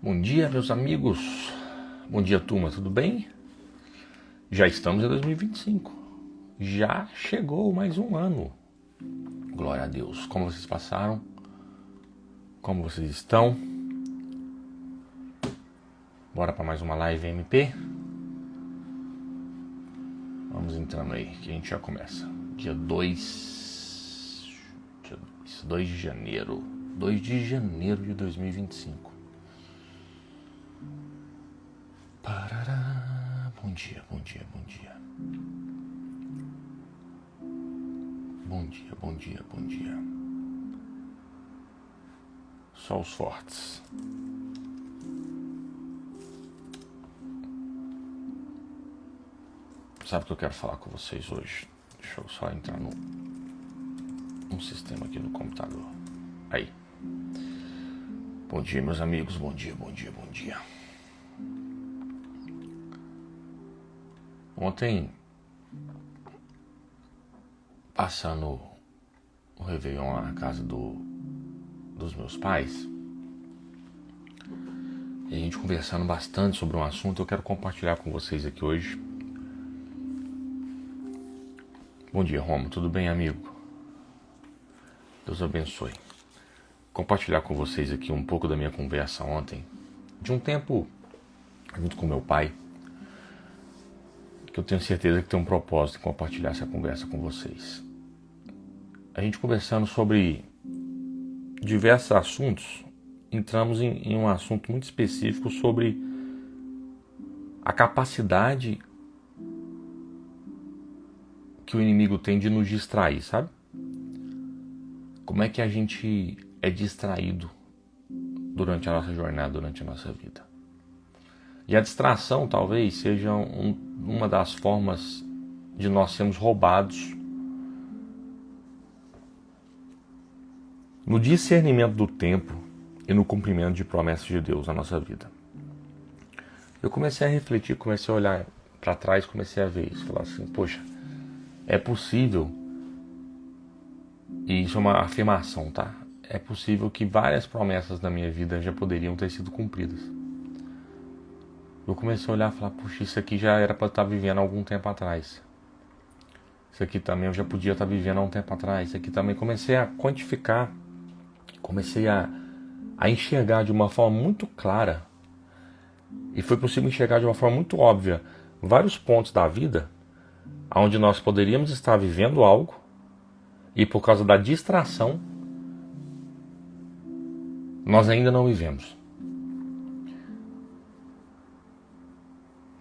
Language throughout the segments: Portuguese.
Bom dia, meus amigos. Bom dia, turma, tudo bem? Já estamos em 2025. Já chegou mais um ano. Glória a Deus. Como vocês passaram? Como vocês estão? Bora para mais uma live MP? Vamos entrando aí, que a gente já começa. Dia 2 de janeiro. 2 de janeiro de 2025. Parará. Bom dia, bom dia, bom dia. Bom dia, bom dia, bom dia. Só os fortes. Sabe o que eu quero falar com vocês hoje? Deixa eu só entrar num sistema aqui no computador. Aí. Bom dia, meus amigos. Bom dia, bom dia, bom dia. Ontem, passando o Réveillon lá na casa dos meus pais, e a gente conversando bastante sobre um assunto, eu quero compartilhar com vocês aqui hoje. Bom dia, Romo. Tudo bem, amigo? Deus abençoe. Compartilhar com vocês aqui um pouco da minha conversa ontem, de um tempo junto com meu pai, que eu tenho certeza que tem um propósito em compartilhar essa conversa com vocês. A gente conversando sobre diversos assuntos, entramos em um assunto muito específico sobre a capacidade que o inimigo tem de nos distrair, sabe? Como é que a gente é distraído durante a nossa jornada, durante a nossa vida. E a distração talvez seja uma das formas de nós sermos roubados no discernimento do tempo e no cumprimento de promessas de Deus na nossa vida. Eu comecei a refletir, comecei a olhar para trás, comecei a ver isso, falar assim, poxa, é possível, e isso é uma afirmação, tá? É possível que várias promessas da minha vida já poderiam ter sido cumpridas. Eu comecei a olhar e falar, puxa, isso aqui já era para estar vivendo há algum tempo atrás. Isso aqui também eu já podia estar vivendo há um tempo atrás. Isso aqui também comecei a quantificar, comecei a enxergar de uma forma muito clara. E foi possível enxergar de uma forma muito óbvia vários pontos da vida onde nós poderíamos estar vivendo algo e por causa da distração nós ainda não vivemos.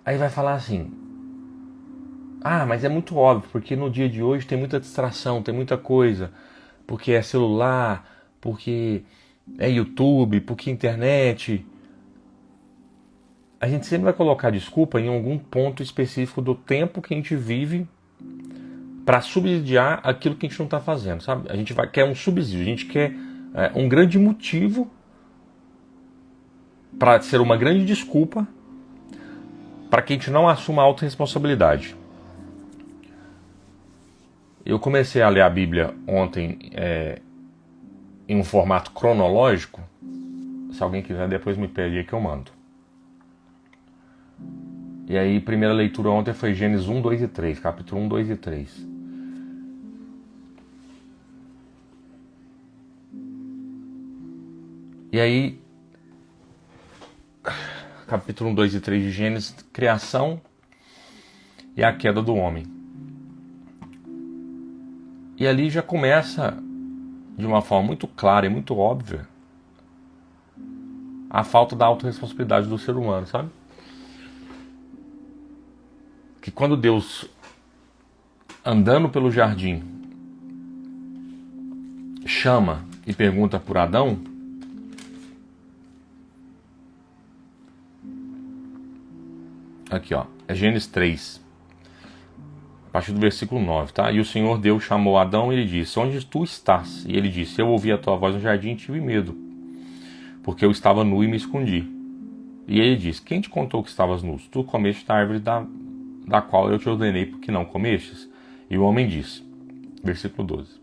Aí vai falar assim, mas é muito óbvio, porque no dia de hoje tem muita distração, tem muita coisa, porque é celular, porque é YouTube, porque é internet. A gente sempre vai colocar desculpa em algum ponto específico do tempo que a gente vive para subsidiar aquilo que a gente não está fazendo, sabe? A gente quer um subsídio, a gente quer um grande motivo para ser uma grande desculpa para que a gente não assuma a autorresponsabilidade. Eu comecei a ler a Bíblia ontem em um formato cronológico. Se alguém quiser, depois me pede aí que eu mando. E aí, primeira leitura ontem foi Gênesis 1, 2 e 3, capítulo 1, 2 e 3. E aí, capítulo 1, 2 e 3 de Gênesis, criação e a queda do homem. E ali já começa, de uma forma muito clara e muito óbvia, a falta da autorresponsabilidade do ser humano, sabe? Que quando Deus, andando pelo jardim, chama e pergunta por Adão, aqui ó, é Gênesis 3, a partir do versículo 9, tá? E o Senhor Deus chamou Adão e ele disse, onde tu estás? E ele disse, eu ouvi a tua voz no jardim e tive medo, porque eu estava nu e me escondi. E ele disse, quem te contou que estavas nu? Tu comeste da árvore da qual eu te ordenei porque não comestes? E o homem disse, versículo 12,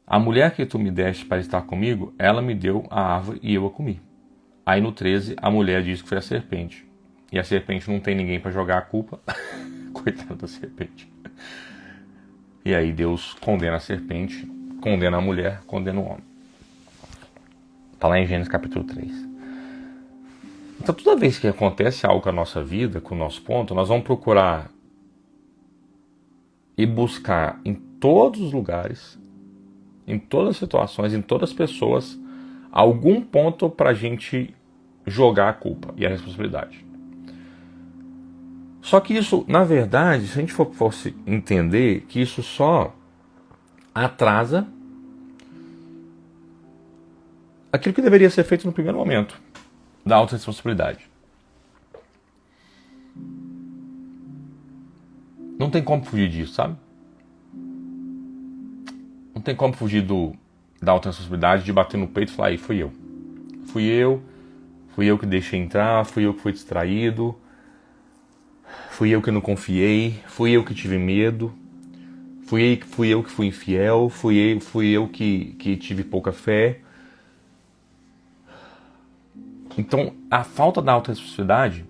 A mulher que tu me deste para estar comigo, ela me deu a árvore e eu a comi. Aí no 13, a mulher diz que foi a serpente. E a serpente não tem ninguém para jogar a culpa. Coitada da serpente. E aí Deus condena a serpente, condena a mulher, condena o homem. Está lá em Gênesis capítulo 3. Então toda vez que acontece algo com a nossa vida, com o nosso ponto, nós vamos procurar e buscar em todos os lugares, em todas as situações, em todas as pessoas, algum ponto para a gente jogar a culpa e a responsabilidade. Só que isso, na verdade, se a gente fosse entender que isso só atrasa aquilo que deveria ser feito no primeiro momento, da autorresponsabilidade. Não tem como fugir disso, sabe? Não tem como fugir da autorresponsabilidade, de bater no peito e falar, aí, fui eu. Fui eu que deixei entrar, fui eu que fui distraído, fui eu que não confiei, fui eu que tive medo, fui eu que fui infiel, fui eu que tive pouca fé. Então, a falta da autorresponsabilidade,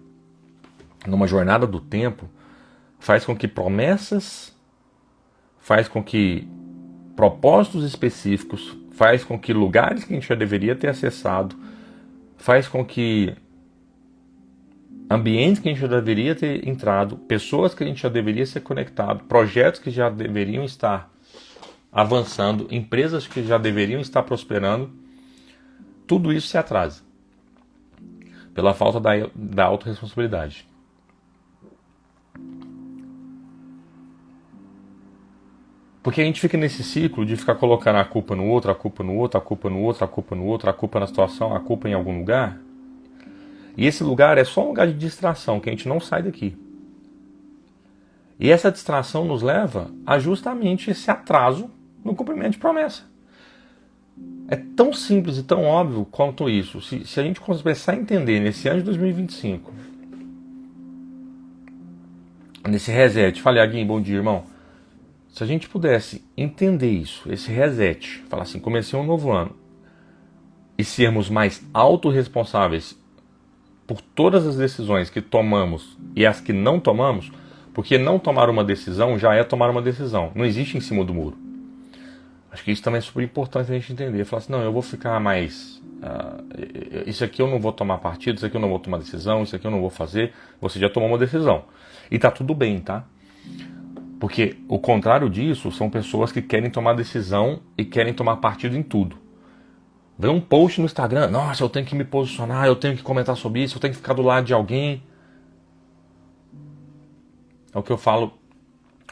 numa jornada do tempo, faz com que promessas, faz com que propósitos específicos, faz com que lugares que a gente já deveria ter acessado, faz com que ambientes que a gente já deveria ter entrado, pessoas que a gente já deveria ser conectado, projetos que já deveriam estar avançando, empresas que já deveriam estar prosperando, tudo isso se atrasa pela falta da autorresponsabilidade. Porque a gente fica nesse ciclo de ficar colocando a culpa no outro, a culpa no outro, a culpa no outro, a culpa no outro, a culpa na situação, a culpa em algum lugar. E esse lugar é só um lugar de distração, que a gente não sai daqui. E essa distração nos leva a justamente esse atraso no cumprimento de promessa. É tão simples e tão óbvio quanto isso. Se a gente começar a entender nesse ano de 2025, nesse reset, falei, Aguinho, bom dia, irmão. Se a gente pudesse entender isso, esse reset, falar assim, comecei um novo ano, e sermos mais autorresponsáveis por todas as decisões que tomamos e as que não tomamos, porque não tomar uma decisão já é tomar uma decisão, não existe em cima do muro. Acho que isso também é super importante a gente entender. Falar assim, não, eu vou ficar mais... isso aqui eu não vou tomar partido, isso aqui eu não vou tomar decisão, isso aqui eu não vou fazer. Você já tomou uma decisão. E tá tudo bem, tá? Porque o contrário disso são pessoas que querem tomar decisão e querem tomar partido em tudo. Vê um post no Instagram, nossa, eu tenho que me posicionar, eu tenho que comentar sobre isso, eu tenho que ficar do lado de alguém. É o que eu falo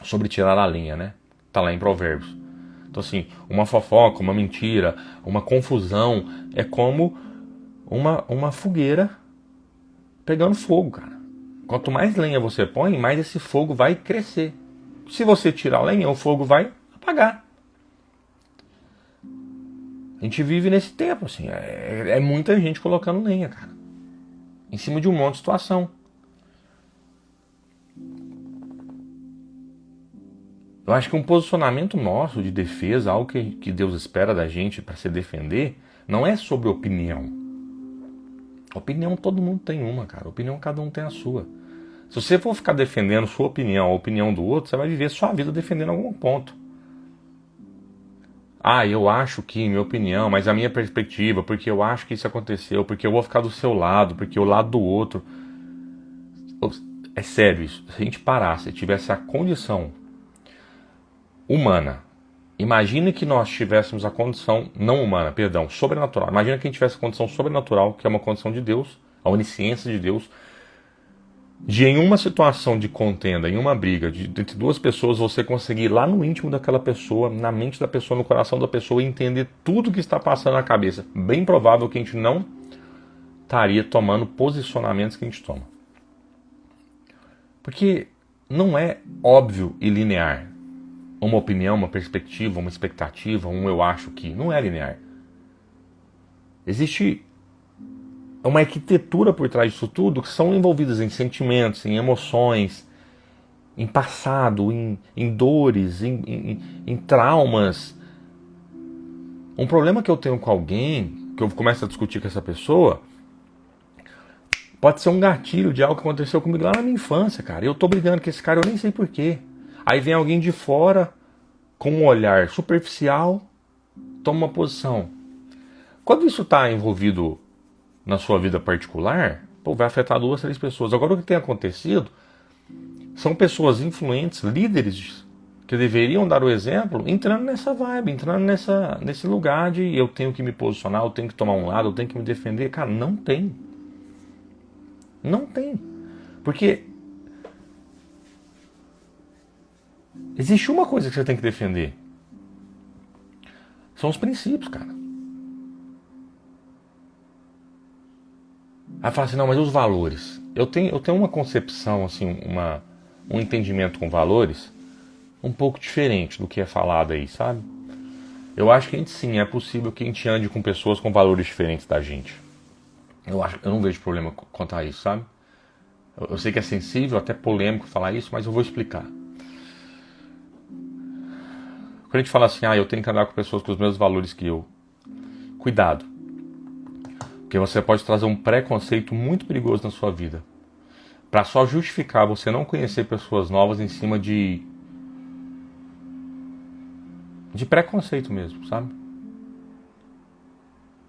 sobre tirar a linha, né? Tá lá em Provérbios. Então assim, uma fofoca, uma mentira, uma confusão é como uma fogueira pegando fogo, cara. Quanto mais lenha você põe, mais esse fogo vai crescer. Se você tirar a lenha, o fogo vai apagar. A gente vive nesse tempo, assim, é muita gente colocando lenha, cara, em cima de um monte de situação. Eu acho que um posicionamento nosso de defesa, algo que Deus espera da gente para se defender, não é sobre opinião. Opinião todo mundo tem uma, cara. Opinião cada um tem a sua. Se você for ficar defendendo sua opinião, a opinião do outro, você vai viver sua vida defendendo algum ponto. Ah, eu acho que, minha opinião, mas a minha perspectiva, porque eu acho que isso aconteceu, porque eu vou ficar do seu lado, porque o lado do outro... É sério isso. Se a gente parasse e tivesse a condição humana, imagine que nós tivéssemos a condição, não humana, perdão, sobrenatural. Imagina que a gente tivesse a condição sobrenatural, que é uma condição de Deus, a onisciência de Deus, de em uma situação de contenda, em uma briga entre duas pessoas, você conseguir ir lá no íntimo daquela pessoa, na mente da pessoa, no coração da pessoa, e entender tudo que está passando na cabeça. Bem provável que a gente não estaria tomando posicionamentos que a gente toma. Porque não é óbvio e linear. Uma opinião, uma perspectiva, uma expectativa, eu acho que. Não é linear. Existe uma arquitetura por trás disso tudo que são envolvidas em sentimentos, em emoções, em passado, em dores, em traumas, Um problema que eu tenho com alguém, que eu começo a discutir com essa pessoa, pode ser um gatilho de algo que aconteceu comigo lá na minha infância, cara. Eu tô brigando com esse cara, eu nem sei porquê. Aí vem alguém de fora, com um olhar superficial, toma uma posição. Quando isso tá envolvido na sua vida particular, pô, vai afetar 2, 3 pessoas. Agora o que tem acontecido são pessoas influentes, líderes, que deveriam dar o exemplo, entrando nessa vibe, entrando nesse lugar de eu tenho que me posicionar, eu tenho que tomar um lado, eu tenho que me defender. Cara, não tem. Não tem. Porque existe uma coisa que você tem que defender. São os princípios, cara. Aí fala assim, não, mas os valores? Eu tenho uma concepção, assim, um entendimento com valores um pouco diferente do que é falado aí, sabe? Eu acho que sim, é possível que a gente ande com pessoas com valores diferentes da gente. Eu não vejo problema quanto a isso, sabe? Eu sei que é sensível, até polêmico falar isso, mas eu vou explicar. Quando a gente fala assim, eu tenho que andar com pessoas com os mesmos valores que eu. Cuidado. Porque você pode trazer um preconceito muito perigoso na sua vida. Para só justificar você não conhecer pessoas novas em cima de preconceito mesmo, sabe?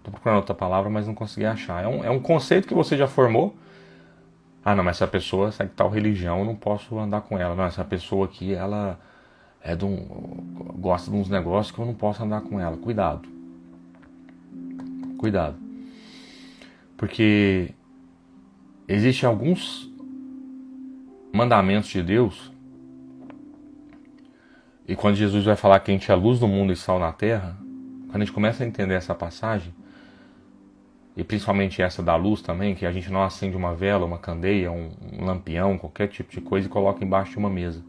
Tô procurando outra palavra, mas não consegui achar. É um conceito que você já formou. Ah, não, mas essa pessoa segue tal religião, eu não posso andar com ela. Não, essa pessoa aqui, ela gosta de uns negócios que eu não posso andar com ela. Cuidado. Cuidado. Porque existem alguns mandamentos de Deus, e quando Jesus vai falar que a gente é a luz do mundo e sal na terra, quando a gente começa a entender essa passagem, e principalmente essa da luz também, que a gente não acende uma vela, uma candeia, um lampião, qualquer tipo de coisa e coloca embaixo de uma mesa.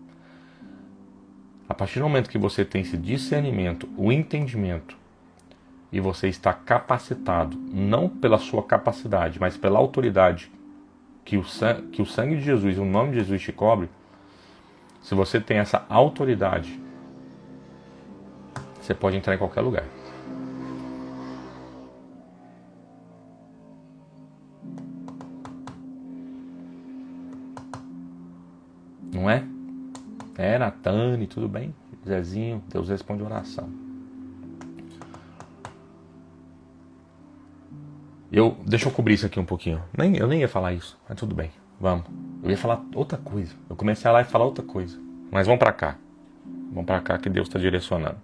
A partir do momento que você tem esse discernimento, o entendimento, e você está capacitado, não pela sua capacidade, mas pela autoridade que o sangue de Jesus, o nome de Jesus te cobre, se você tem essa autoridade, você pode entrar em qualquer lugar. Não é? Natane, tudo bem? Zezinho, Deus responde oração. Deixa eu cobrir isso aqui um pouquinho. Eu nem ia falar isso, mas tudo bem. Vamos. Eu ia falar outra coisa. Eu comecei a lá e falar outra coisa. Mas vamos pra cá. Vamos pra cá que Deus está direcionando.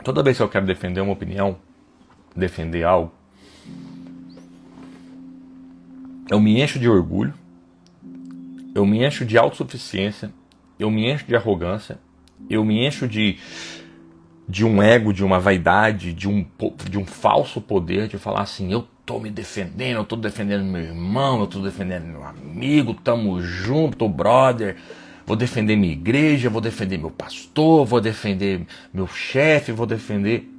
Toda vez que eu quero defender uma opinião, defender algo, eu me encho de orgulho, eu me encho de autossuficiência, eu me encho de arrogância, eu me encho de um ego, de uma vaidade, de um falso poder, de falar assim, eu tô me defendendo, eu tô defendendo meu irmão, eu tô defendendo meu amigo, tamo junto, tô brother, vou defender minha igreja, vou defender meu pastor, vou defender meu chefe, vou defender...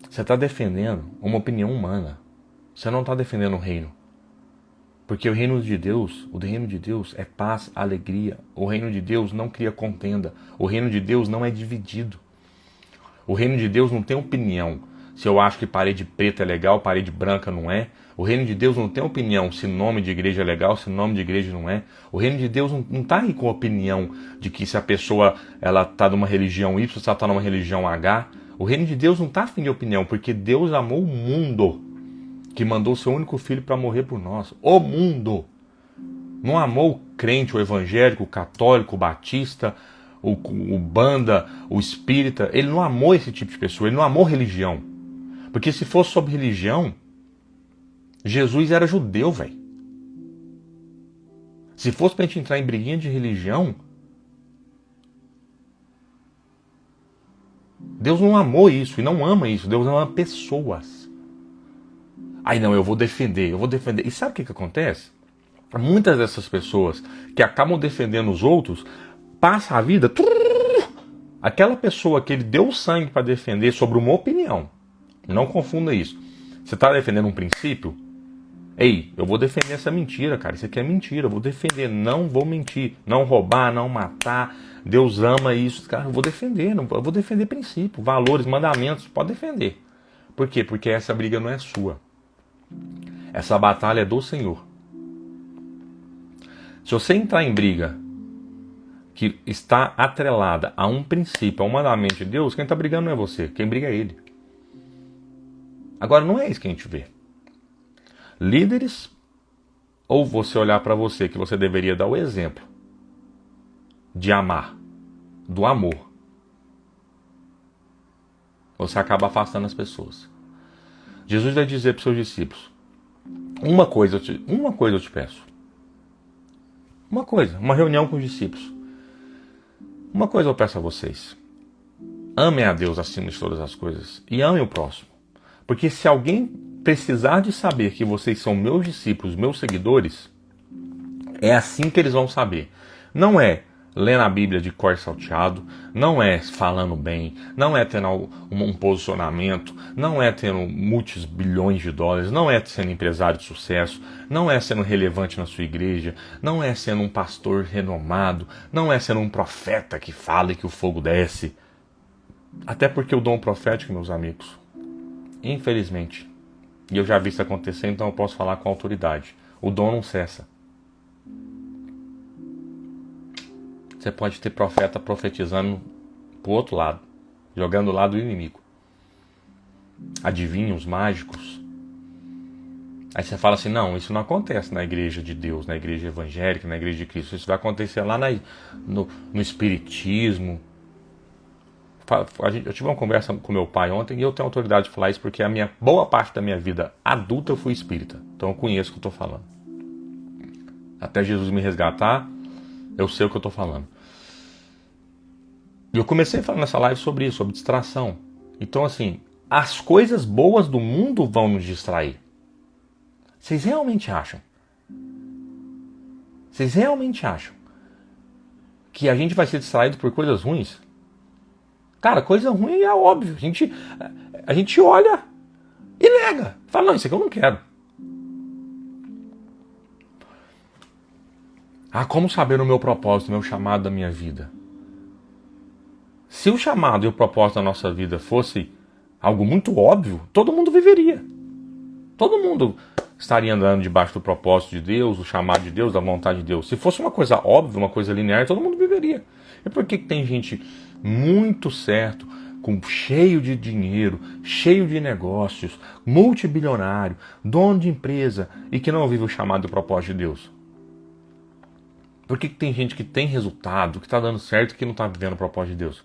Você está defendendo uma opinião humana. Você não está defendendo o reino. Porque o reino de Deus é paz, alegria. O reino de Deus não cria contenda. O reino de Deus não é dividido. O reino de Deus não tem opinião. Se eu acho que parede preta é legal, parede branca não é. O reino de Deus não tem opinião se nome de igreja é legal, se nome de igreja não é. O reino de Deus não está aí com opinião de que se a pessoa está numa religião Y, se ela está numa religião H. O reino de Deus não está afim de opinião, porque Deus amou o mundo, que mandou o seu único filho para morrer por nós. O mundo. Não amou o crente, o evangélico, o católico, o batista, o banda, o espírita. Ele não amou esse tipo de pessoa, ele não amou religião. Porque se fosse sobre religião, Jesus era judeu, velho. Se fosse pra gente entrar em briguinha de religião, Deus não amou isso e não ama isso. Deus ama pessoas. Aí não, eu vou defender. E sabe o que acontece? Muitas dessas pessoas que acabam defendendo os outros, passam a vida... Aquela pessoa que ele deu sangue para defender sobre uma opinião. Não confunda isso. Você está defendendo um princípio? Ei, eu vou defender essa mentira, cara. Isso aqui é mentira. Eu vou defender. Não vou mentir. Não roubar, não matar. Deus ama isso. Cara, eu vou defender. Eu vou defender princípios, valores, mandamentos. Pode defender. Por quê? Porque essa briga não é sua. Essa batalha é do Senhor. Se você entrar em briga que está atrelada a um princípio, a um mandamento de Deus, quem está brigando não é você. Quem briga é Ele. Agora, não é isso que a gente vê. Líderes, ou você olhar para você, que você deveria dar o exemplo de amar, do amor, você acaba afastando as pessoas. Jesus vai dizer para os seus discípulos: uma coisa eu te peço. Uma reunião com os discípulos. Uma coisa eu peço a vocês: amem a Deus acima de todas as coisas e amem o próximo. Porque se alguém precisar de saber que vocês são meus discípulos, meus seguidores, é assim que eles vão saber. Não é lendo a Bíblia de cor salteado, não é falando bem, não é tendo um posicionamento, não é tendo muitos bilhões de dólares, não é sendo empresário de sucesso, não é sendo relevante na sua igreja, não é sendo um pastor renomado, não é sendo um profeta que fala e que o fogo desce. Até porque o dom profético, meus amigos, infelizmente, e eu já vi isso acontecer, então eu posso falar com autoridade, o dom não cessa. Você pode ter profeta profetizando pro outro lado, jogando do lado do inimigo. Adivinhos mágicos. Aí você fala assim: não, isso não acontece na igreja de Deus, na igreja evangélica, na igreja de Cristo. Isso vai acontecer lá no espiritismo. Eu tive uma conversa com meu pai ontem e eu tenho autoridade de falar isso porque boa parte da minha vida adulta eu fui espírita. Então eu conheço o que eu estou falando. Até Jesus me resgatar, eu sei o que eu estou falando. E eu comecei a falar nessa live sobre isso, sobre distração. Então assim, as coisas boas do mundo vão nos distrair. Vocês realmente acham? Vocês realmente acham que a gente vai ser distraído por coisas ruins? Cara, coisa ruim é óbvio. A gente olha e nega. Fala: não, isso aqui eu não quero. Ah, como saber o meu propósito, o meu chamado da minha vida? Se o chamado e o propósito da nossa vida fosse algo muito óbvio, todo mundo viveria. Todo mundo estaria andando debaixo do propósito de Deus, do chamado de Deus, da vontade de Deus. Se fosse uma coisa óbvia, uma coisa linear, todo mundo viveria. E por que tem gente muito certo, cheio de dinheiro, cheio de negócios, multibilionário, dono de empresa e que não vive o chamado e o propósito de Deus? Por que tem gente que tem resultado, que está dando certo e que não está vivendo o propósito de Deus?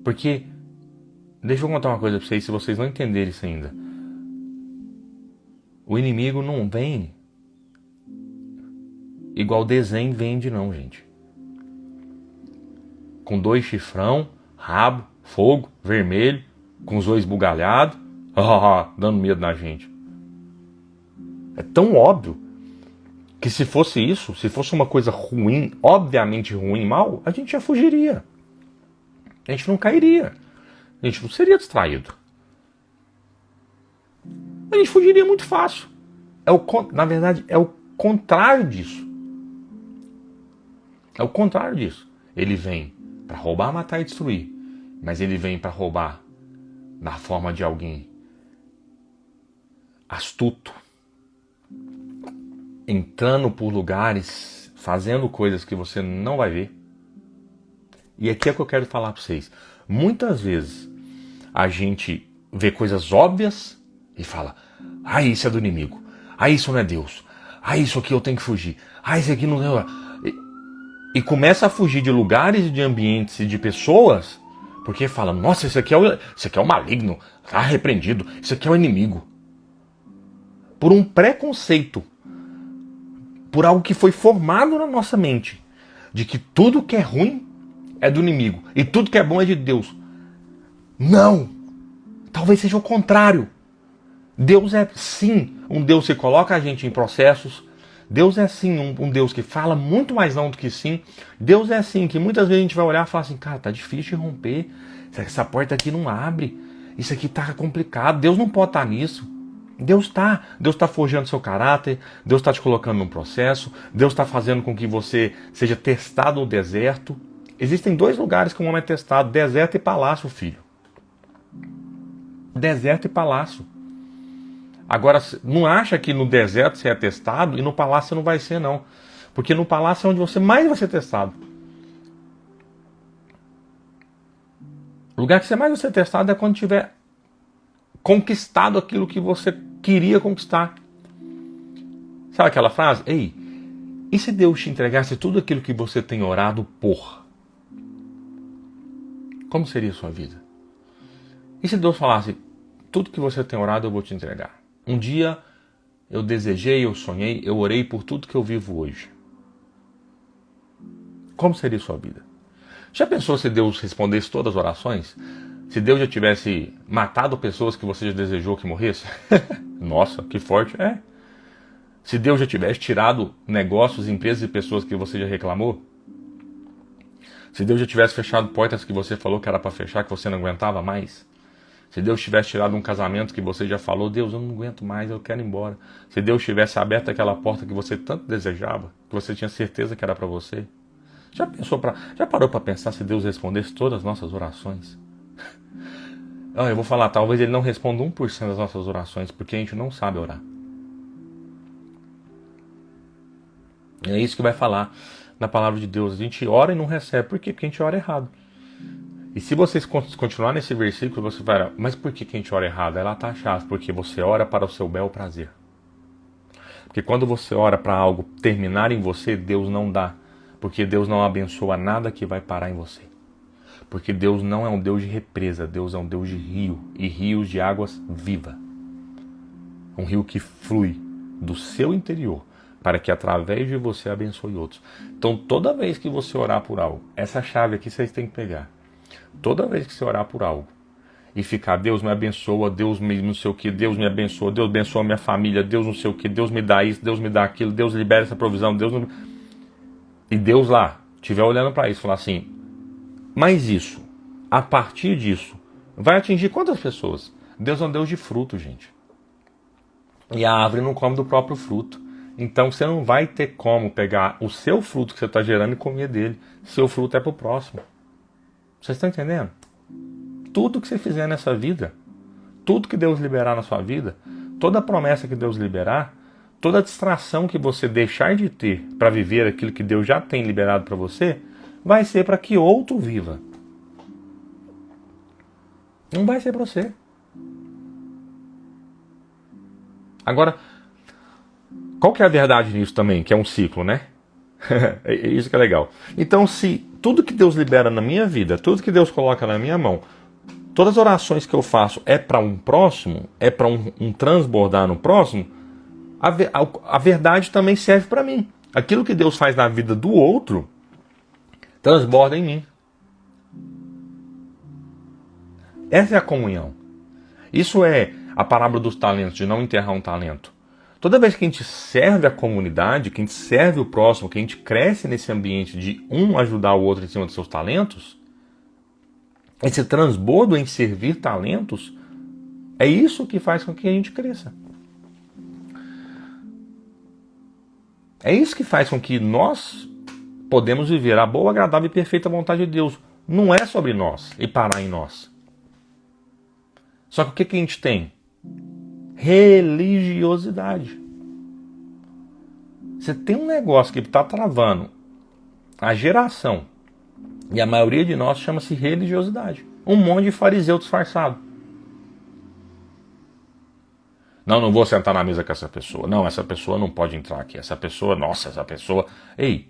Porque, deixa eu contar uma coisa para vocês, se vocês não entenderem isso ainda. O inimigo não vem igual desenho vende não, gente. Com 2 chifrão, rabo, fogo, vermelho, com os olhos bugalhados, dando medo na gente. É tão óbvio que se fosse isso, se fosse uma coisa ruim, obviamente ruim, mal, a gente já fugiria. A gente não cairia. A gente não seria distraído. A gente fugiria muito fácil. Na verdade, é o contrário disso. É o contrário disso. Ele vem para roubar, matar e destruir. Mas ele vem para roubar na forma de alguém astuto, entrando por lugares, fazendo coisas que você não vai ver. E aqui é o que eu quero falar para vocês. Muitas vezes a gente vê coisas óbvias e fala: ah, isso é do inimigo. Ah, isso não é Deus. Ah, isso aqui eu tenho que fugir. Ah, isso aqui não é... E começa a fugir de lugares, de ambientes e de pessoas, porque fala: nossa, isso aqui é o maligno, tá repreendido, isso aqui é o inimigo. Por um preconceito, por algo que foi formado na nossa mente, de que tudo que é ruim é do inimigo e tudo que é bom é de Deus. Não! Talvez seja o contrário. Deus é sim um Deus que coloca a gente em processos. Deus é sim um Deus que fala muito mais não do que sim. Deus é sim que muitas vezes a gente vai olhar e falar assim: cara, tá difícil de romper. Essa porta aqui não abre. Isso aqui tá complicado. Deus não pode estar nisso. Deus está forjando seu caráter, Deus está te colocando num processo, Deus está fazendo com que você seja testado no deserto. Existem 2 lugares que um homem é testado, deserto e palácio, filho. Deserto e palácio. Agora, não acha que no deserto você é testado e no palácio você não vai ser, não. Porque no palácio é onde você mais vai ser testado. O lugar que você mais vai ser testado é quando tiver conquistado aquilo que você queria conquistar. Sabe aquela frase? Ei, e se Deus te entregasse tudo aquilo que você tem orado por? Como seria a sua vida? E se Deus falasse, tudo que você tem orado eu vou te entregar? Um dia eu desejei, eu sonhei, eu orei por tudo que eu vivo hoje. Como seria a sua vida? Já pensou se Deus respondesse todas as orações? Se Deus já tivesse matado pessoas que você já desejou que morresse? Nossa, que forte. É. Se Deus já tivesse tirado negócios, empresas e pessoas que você já reclamou? Se Deus já tivesse fechado portas que você falou que era para fechar, que você não aguentava mais? Se Deus tivesse tirado um casamento que você já falou, Deus, eu não aguento mais, eu quero ir embora. Se Deus tivesse aberto aquela porta que você tanto desejava, que você tinha certeza que era para você? Já parou para pensar se Deus respondesse todas as nossas orações? Eu vou falar, talvez Ele não responda 1% das nossas orações, porque a gente não sabe orar. É isso que vai falar na palavra de Deus. A gente ora e não recebe. Por quê? Porque a gente ora errado. E se vocês continuar nesse versículo, você vai, mas por que a gente ora errado? Ela está chata, porque você ora para o seu bel prazer. Porque quando você ora para algo terminar em você, Deus não dá. Porque Deus não abençoa nada que vai parar em você. Porque Deus não é um Deus de represa, Deus é um Deus de rio, e rios de águas viva. Um rio que flui do seu interior, para que através de você abençoe outros. Então toda vez que você orar por algo, essa chave aqui vocês têm que pegar. Toda vez que você orar por algo, e ficar, Deus me abençoa, Deus me não sei o que, Deus me abençoa, Deus abençoa minha família, Deus não sei o que, Deus me dá isso, Deus me dá aquilo, Deus libera essa provisão, Deus não... E Deus lá, estiver olhando para isso, falar assim, mas isso, a partir disso, vai atingir quantas pessoas? Deus é um Deus de fruto, gente. E a árvore não come do próprio fruto. Então você não vai ter como pegar o seu fruto que você está gerando e comer dele. Seu fruto é para o próximo. Vocês estão entendendo? Tudo que você fizer nessa vida, tudo que Deus liberar na sua vida, toda promessa que Deus liberar, toda distração que você deixar de ter para viver aquilo que Deus já tem liberado para você, vai ser para que outro viva. Não vai ser para você. Agora, qual que é a verdade nisso também? Que é um ciclo, né? É isso que é legal. Então, se tudo que Deus libera na minha vida, tudo que Deus coloca na minha mão, todas as orações que eu faço é para um próximo, é para um transbordar no próximo, a verdade também serve para mim. Aquilo que Deus faz na vida do outro, transborda em mim. Essa é a comunhão. Isso é a parábola dos talentos, de não enterrar um talento. Toda vez que a gente serve a comunidade, que a gente serve o próximo, que a gente cresce nesse ambiente de um ajudar o outro em cima dos seus talentos, esse transbordo em servir talentos, é isso que faz com que a gente cresça. É isso que faz com que nós podemos viver a boa, agradável e perfeita vontade de Deus. Não é sobre nós e parar em nós. Só que o que a gente tem? Religiosidade. Você tem um negócio que está travando a geração, e a maioria de nós chama-se religiosidade. Um monte de fariseu disfarçado. Não vou sentar na mesa com essa pessoa. Não, essa pessoa não pode entrar aqui. Essa pessoa, nossa, essa pessoa... Ei,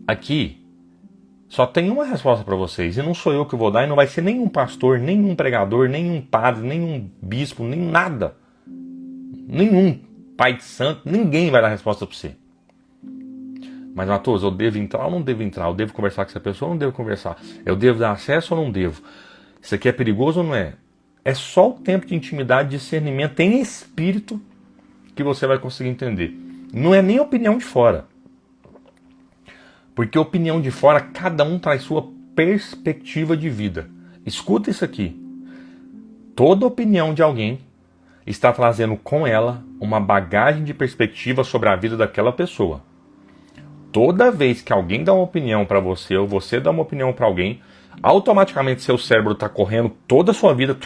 aqui só tem uma resposta para vocês, e não sou eu que vou dar, e não vai ser nenhum pastor, nenhum pregador, nenhum padre, nenhum bispo, nem nada. Nenhum pai de santo, ninguém vai dar resposta para você. Mas, Matheus, eu devo entrar ou não devo entrar? Eu devo conversar com essa pessoa ou não devo conversar? Eu devo dar acesso ou não devo? Isso aqui é perigoso ou não é? É só o tempo de intimidade, discernimento em espírito que você vai conseguir entender. Não é nem opinião de fora. Porque opinião de fora, cada um traz sua perspectiva de vida. Escuta isso aqui. Toda opinião de alguém está trazendo com ela uma bagagem de perspectiva sobre a vida daquela pessoa. Toda vez que alguém dá uma opinião para você, ou você dá uma opinião para alguém, automaticamente seu cérebro está correndo toda a sua vida,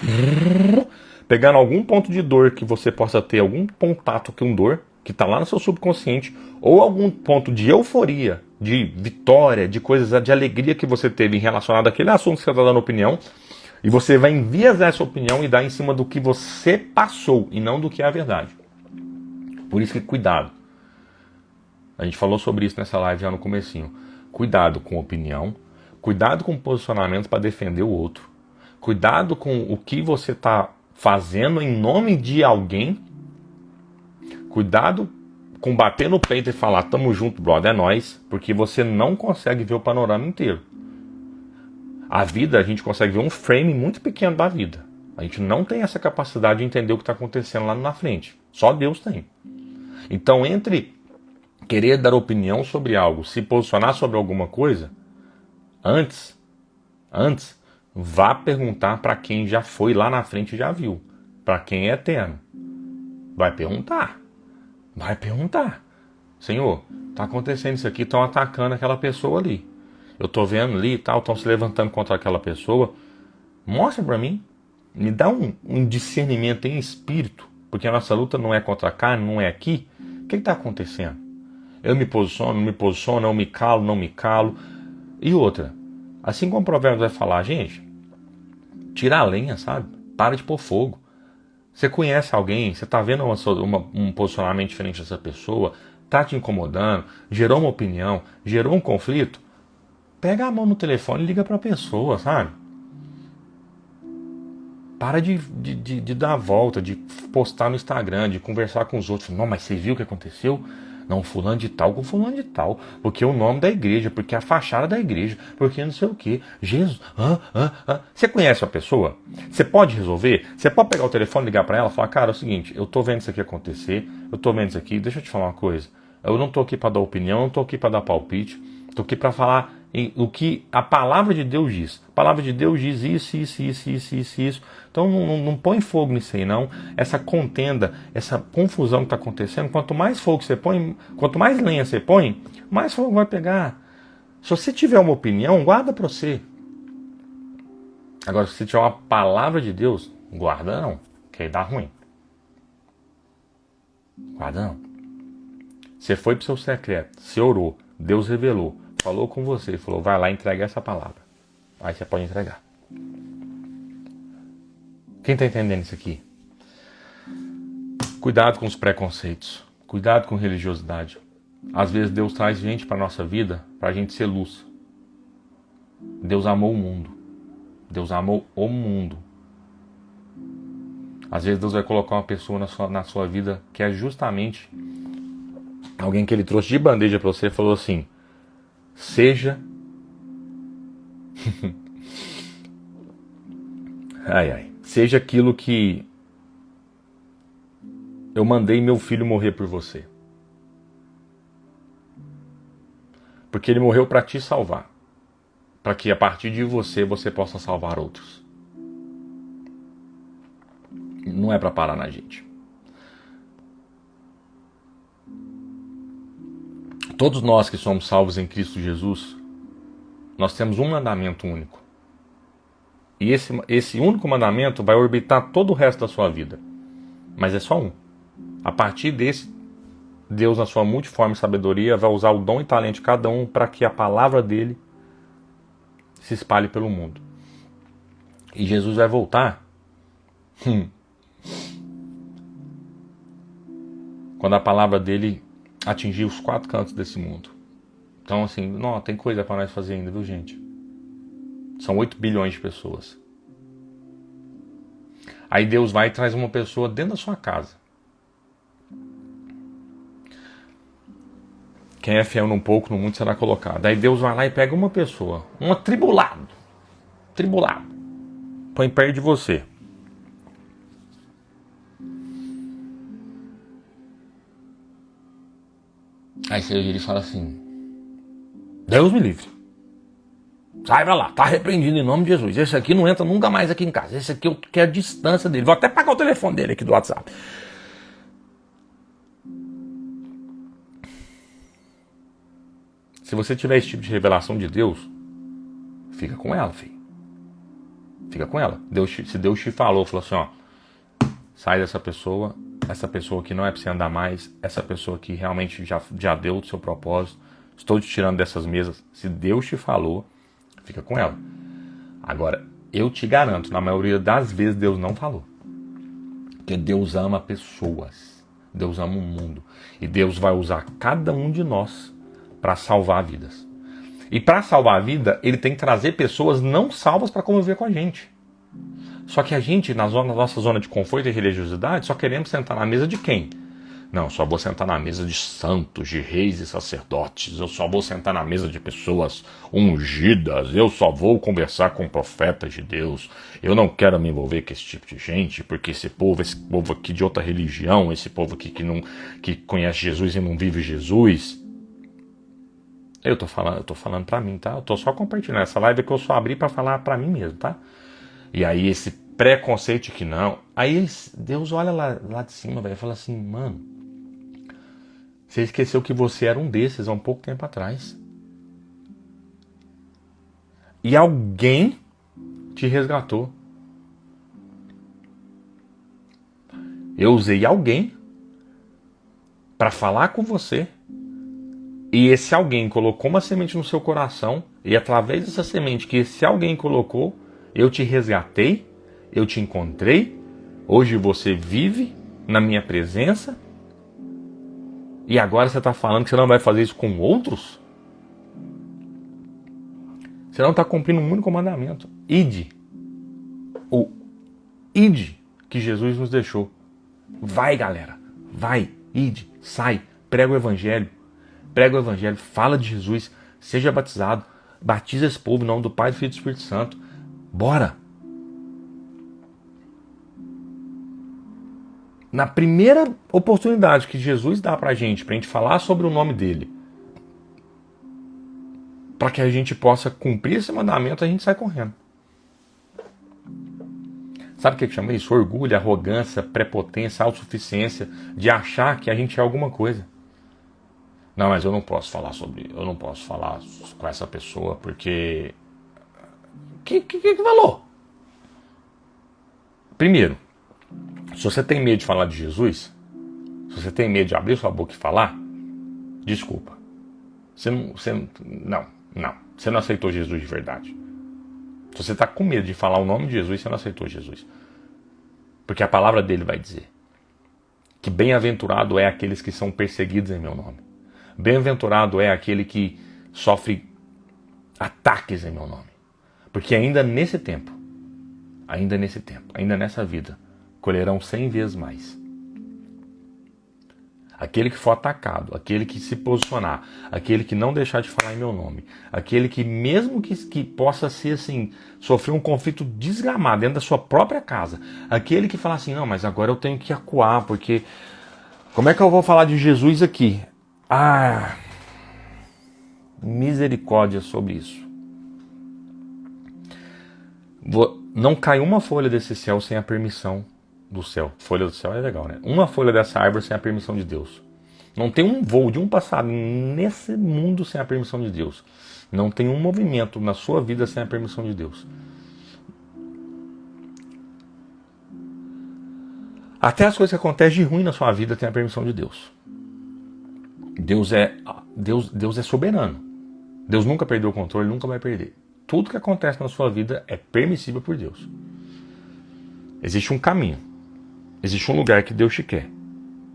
pegando algum ponto de dor que você possa ter, algum contato com dor, que está lá no seu subconsciente, ou algum ponto de euforia, de vitória, de coisas, de alegria que você teve relacionado àquele assunto que você está dando opinião, e você vai enviesar essa opinião e dar em cima do que você passou, e não do que é a verdade. Por isso que cuidado. A gente falou sobre isso nessa live já no comecinho. Cuidado com opinião, cuidado com posicionamento para defender o outro, cuidado com o que você está fazendo em nome de alguém, cuidado com bater no peito e falar tamo junto, brother, é nóis, porque você não consegue ver o panorama inteiro. A vida, a gente consegue ver um frame muito pequeno da vida. A gente não tem essa capacidade de entender o que está acontecendo lá na frente. Só Deus tem. Então, entre querer dar opinião sobre algo, se posicionar sobre alguma coisa, antes, vá perguntar para quem já foi lá na frente e já viu. Para quem é eterno. Vai perguntar. Senhor, tá acontecendo isso aqui, estão atacando aquela pessoa ali. Eu tô vendo ali e tal, estão se levantando contra aquela pessoa. Mostra para mim. Me dá um discernimento em espírito. Porque a nossa luta não é contra a carne, não é aqui. O que está acontecendo? Eu me posiciono, não me posiciono, eu me calo, não me calo. E outra, assim como o provérbio vai falar, gente, tira a lenha, sabe? Para de pôr fogo. Você conhece alguém, você está vendo um posicionamento diferente dessa pessoa, está te incomodando, gerou uma opinião, gerou um conflito, pega a mão no telefone e liga para a pessoa, sabe? Para de dar a volta, de postar no Instagram, de conversar com os outros. Não, mas você viu o que aconteceu? Não, fulano de tal com fulano de tal. Porque é o nome da igreja, porque é a fachada da igreja, porque não sei o que. Jesus, Você conhece a pessoa? Você pode resolver? Você pode pegar o telefone, ligar para ela e falar, cara, é o seguinte, eu tô vendo isso aqui acontecer, eu tô vendo isso aqui, deixa eu te falar uma coisa. Eu não tô aqui para dar opinião, eu não tô aqui para dar palpite, tô aqui para falar o que a palavra de Deus diz. A palavra de Deus diz isso. Então não põe fogo nisso aí, não. Essa contenda, essa confusão que está acontecendo, quanto mais fogo você põe, quanto mais lenha você põe, mais fogo vai pegar. Se você tiver uma opinião, guarda para você. Agora, se você tiver uma palavra de Deus, guarda não, que aí dá ruim. Guarda não. Você foi pro seu secreto, você orou, Deus revelou, falou com você, falou, vai lá e entrega essa palavra. Aí você pode entregar. Quem está entendendo isso aqui? Cuidado com os preconceitos. Cuidado com religiosidade. Às vezes Deus traz gente para a nossa vida para a gente ser luz. Deus amou o mundo. Deus amou o mundo. Às vezes Deus vai colocar uma pessoa na sua vida que é justamente alguém que Ele trouxe de bandeja para você e falou assim, seja... Seja aquilo que eu mandei meu filho morrer por você. Porque ele morreu para te salvar. Para que a partir de você possa salvar outros. Não é para parar na gente. Todos nós que somos salvos em Cristo Jesus, nós temos um mandamento único. E esse único mandamento vai orbitar todo o resto da sua vida. Mas é só um. A partir desse, Deus, na sua multiforme sabedoria, vai usar o dom e talento de cada um para que a palavra dele se espalhe pelo mundo. E Jesus vai voltar quando a palavra dele atingir os 4 cantos desse mundo. Então, assim, não, tem coisa para nós fazer ainda, viu, gente? São 8 bilhões de pessoas. Aí Deus vai e traz uma pessoa dentro da sua casa. Quem é fiel num pouco, no mundo será colocado. Aí Deus vai lá e pega uma pessoa, um atribulado, põe perto de você. Aí você vira e fala assim, Deus me livre. Sai pra lá, tá arrependido em nome de Jesus. Esse aqui não entra nunca mais aqui em casa. Esse aqui eu quero a distância dele. Vou até pagar o telefone dele aqui do WhatsApp. Se você tiver esse tipo de revelação de Deus, fica com ela, filho. Fica com ela. Se Deus te falou assim, ó, sai dessa pessoa, essa pessoa que não é pra você andar mais, essa pessoa que realmente já deu o seu propósito, estou te tirando dessas mesas. Se Deus te falou, fica com ela. Agora, eu te garanto, na maioria das vezes Deus não falou. Porque Deus ama pessoas. Deus ama o mundo. E Deus vai usar cada um de nós para salvar vidas. E para salvar a vida, Ele tem que trazer pessoas não salvas para conviver com a gente. Só que a gente, na nossa zona de conforto e religiosidade, só queremos sentar na mesa de quem? Não, só vou sentar na mesa de santos, de reis e sacerdotes. Eu só vou sentar na mesa de pessoas ungidas. Eu só vou conversar com profetas de Deus. Eu não quero me envolver com esse tipo de gente, porque esse povo aqui de outra religião, esse povo aqui que conhece Jesus e não vive Jesus. Eu tô falando pra mim, tá? Eu tô só compartilhando. Essa live que eu só abri pra falar pra mim mesmo, tá? E aí esse preconceito que não. Aí Deus olha lá de cima, velho, e fala assim, mano, você esqueceu que você era um desses há um pouco tempo atrás. E alguém te resgatou. Eu usei alguém para falar com você. E esse alguém colocou uma semente no seu coração. E através dessa semente que esse alguém colocou, eu te resgatei, eu te encontrei. Hoje você vive na minha presença. E agora você está falando que você não vai fazer isso com outros? Você não está cumprindo um único mandamento. Ide. O ide que Jesus nos deixou. Vai, galera. Vai. Ide. Sai. Prega o evangelho. Prega o evangelho. Fala de Jesus. Seja batizado. Batiza esse povo em nome do Pai, do Filho e do Espírito Santo. Bora. Na primeira oportunidade que Jesus dá pra gente falar sobre o nome dele, para que a gente possa cumprir esse mandamento, a gente sai correndo. Sabe o que chama isso? Orgulho, arrogância, prepotência, autossuficiência, de achar que a gente é alguma coisa. Não, mas eu não posso falar com essa pessoa porque... Que valor? Primeiro, se você tem medo de falar de Jesus, se você tem medo de abrir sua boca e falar, desculpa. Você não aceitou Jesus de verdade. Se você está com medo de falar o nome de Jesus, você não aceitou Jesus. Porque a palavra dele vai dizer que bem-aventurado é aqueles que são perseguidos em meu nome. Bem-aventurado é aquele que sofre ataques em meu nome. Porque ainda nesse tempo, ainda nessa vida, colherão 100 vezes mais. Aquele que for atacado, aquele que se posicionar, aquele que não deixar de falar em meu nome, aquele que mesmo que possa ser assim, sofrer um conflito desgramado dentro da sua própria casa, aquele que fala assim, não, mas agora eu tenho que acuar, porque como é que eu vou falar de Jesus aqui? Ah, misericórdia sobre isso. Não cai uma folha desse céu sem a permissão do céu. Folha do céu é legal, né? Uma folha dessa árvore sem a permissão de Deus. Não tem um voo de um passarinho nesse mundo sem a permissão de Deus. Não tem um movimento na sua vida sem a permissão de Deus. Até as coisas que acontecem de ruim na sua vida tem a permissão de Deus. Deus é soberano. Deus nunca perdeu o controle, nunca vai perder. Tudo que acontece na sua vida é permissível por Deus. Existe um caminho. Existe um lugar que Deus te quer.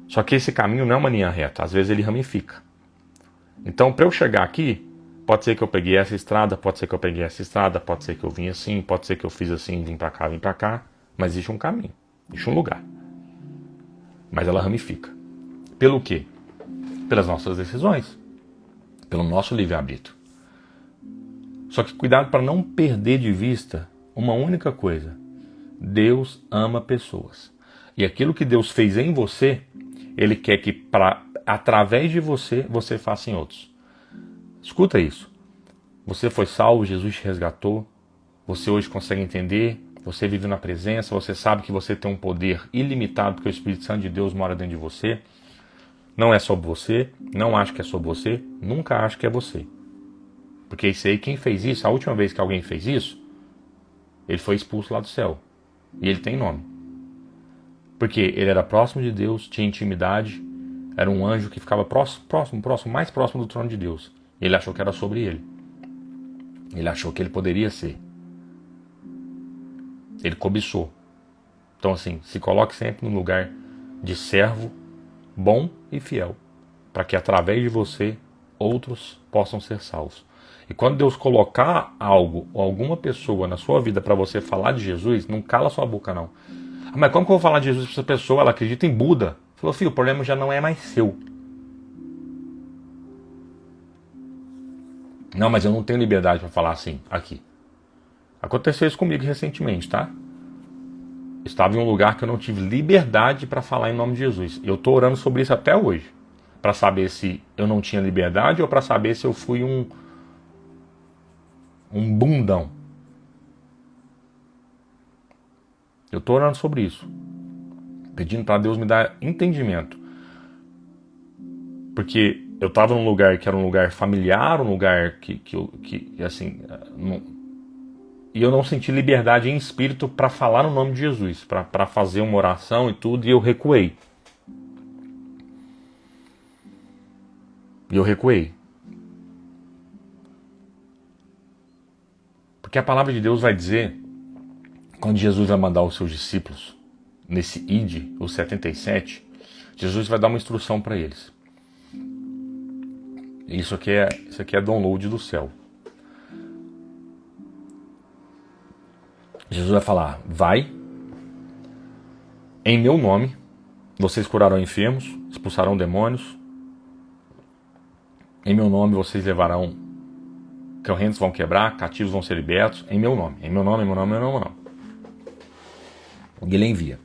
Só que esse caminho não é uma linha reta. Às vezes ele ramifica. Então, para eu chegar aqui, pode ser que eu peguei essa estrada, pode ser que eu peguei essa estrada, pode ser que eu vim assim, pode ser que eu fiz assim, vim para cá. Mas existe um caminho. Existe um lugar. Mas ela ramifica. Pelo quê? Pelas nossas decisões. Pelo nosso livre-arbítrio. Só que cuidado para não perder de vista uma única coisa. Deus ama pessoas. E aquilo que Deus fez em você, Ele quer que através de você, você faça em outros. Escuta isso. Você foi salvo, Jesus te resgatou. Você hoje consegue entender. Você vive na presença. Você sabe que você tem um poder ilimitado porque o Espírito Santo de Deus mora dentro de você. Não é sobre você. Não acho que é sobre você. Nunca acho que é você. Porque isso aí, quem fez isso, a última vez que alguém fez isso, ele foi expulso lá do céu. E ele tem nome. Porque ele era próximo de Deus, tinha intimidade, era um anjo que ficava mais próximo do trono de Deus. E ele achou que era sobre ele. Ele achou que ele poderia ser. Ele cobiçou. Então assim, se coloque sempre no lugar de servo bom e fiel, para que através de você outros possam ser salvos. E quando Deus colocar algo ou alguma pessoa na sua vida para você falar de Jesus, não cala sua boca não. Ah, mas como que eu vou falar de Jesus para essa pessoa? Ela acredita em Buda. Falou, filho, o problema já não é mais seu. Não, mas eu não tenho liberdade para falar assim, aqui. Aconteceu isso comigo recentemente, tá? Estava em um lugar que eu não tive liberdade para falar em nome de Jesus. Eu estou orando sobre isso até hoje. Para saber se eu não tinha liberdade ou para saber se eu fui um bundão. Eu estou orando sobre isso. Pedindo para Deus me dar entendimento. Porque eu estava num lugar que era um lugar familiar, um lugar que assim... E eu não senti liberdade em espírito para falar no nome de Jesus, para fazer uma oração e tudo, e eu recuei. Porque a palavra de Deus vai dizer, quando Jesus vai mandar os seus discípulos, nesse Ide, os 77, Jesus vai dar uma instrução para eles. Isso aqui é download do céu. Jesus vai falar, vai, em meu nome, vocês curarão enfermos, expulsarão demônios, em meu nome vocês levarão, correntes vão quebrar, cativos vão ser libertos, em meu nome. E ele envia.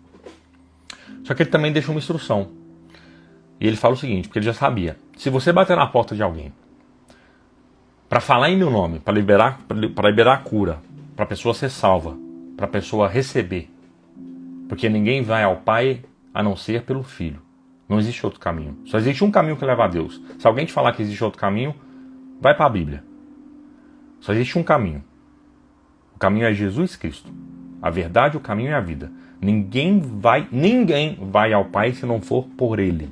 Só que ele também deixa uma instrução. E ele fala o seguinte, porque ele já sabia, se você bater na porta de alguém, para falar em meu nome, para liberar a cura, para a pessoa ser salva, para a pessoa receber, porque ninguém vai ao Pai a não ser pelo Filho. Não existe outro caminho. Só existe um caminho que leva a Deus. Se alguém te falar que existe outro caminho, vai para a Bíblia. Só existe um caminho. O caminho é Jesus Cristo. A verdade, o caminho e a vida. Ninguém vai ao Pai se não for por Ele.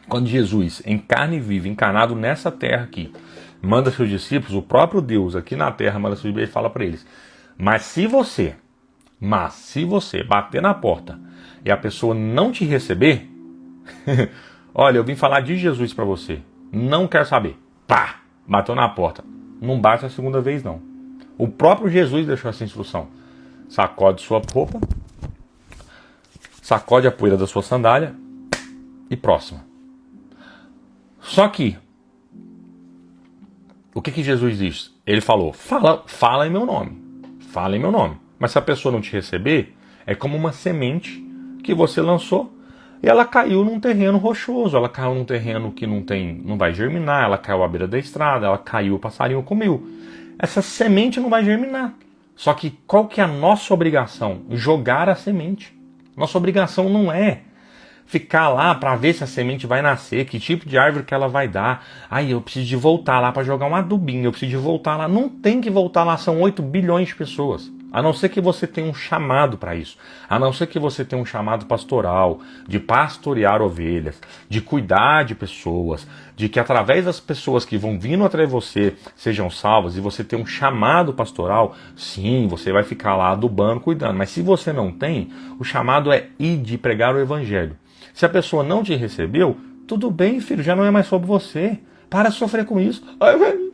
Quando Jesus, em carne viva, encarnado nessa terra aqui, manda seus discípulos, o próprio Deus aqui na terra manda seus discípulos e fala para eles, mas se você bater na porta e a pessoa não te receber, olha, eu vim falar de Jesus para você, não quero saber. Pá! Bateu na porta. Não bate a segunda vez não. O próprio Jesus deixou essa instrução. Sacode sua roupa, sacode a poeira da sua sandália e próxima. Só que, o que Jesus diz? Ele falou, fala em meu nome. Fala em meu nome. Mas se a pessoa não te receber, é como uma semente que você lançou e ela caiu num terreno rochoso, ela caiu num terreno que não vai germinar, ela caiu à beira da estrada, ela caiu, o passarinho comeu. Essa semente não vai germinar. Só que qual que é a nossa obrigação? Jogar a semente. Nossa obrigação não é ficar lá para ver se a semente vai nascer, que tipo de árvore que ela vai dar. Aí eu preciso de voltar lá para jogar um adubinho, eu preciso de voltar lá. Não tem que voltar lá, são 8 bilhões de pessoas. A não ser que você tenha um chamado para isso. A não ser que você tenha um chamado pastoral, de pastorear ovelhas, de cuidar de pessoas, de que através das pessoas que vão vindo atrás de você sejam salvas, e você tem um chamado pastoral, sim, você vai ficar lá adubando, cuidando. Mas se você não tem, o chamado é ir de pregar o evangelho. Se a pessoa não te recebeu, tudo bem, filho, já não é mais sobre você. Para de sofrer com isso. Ai, velho.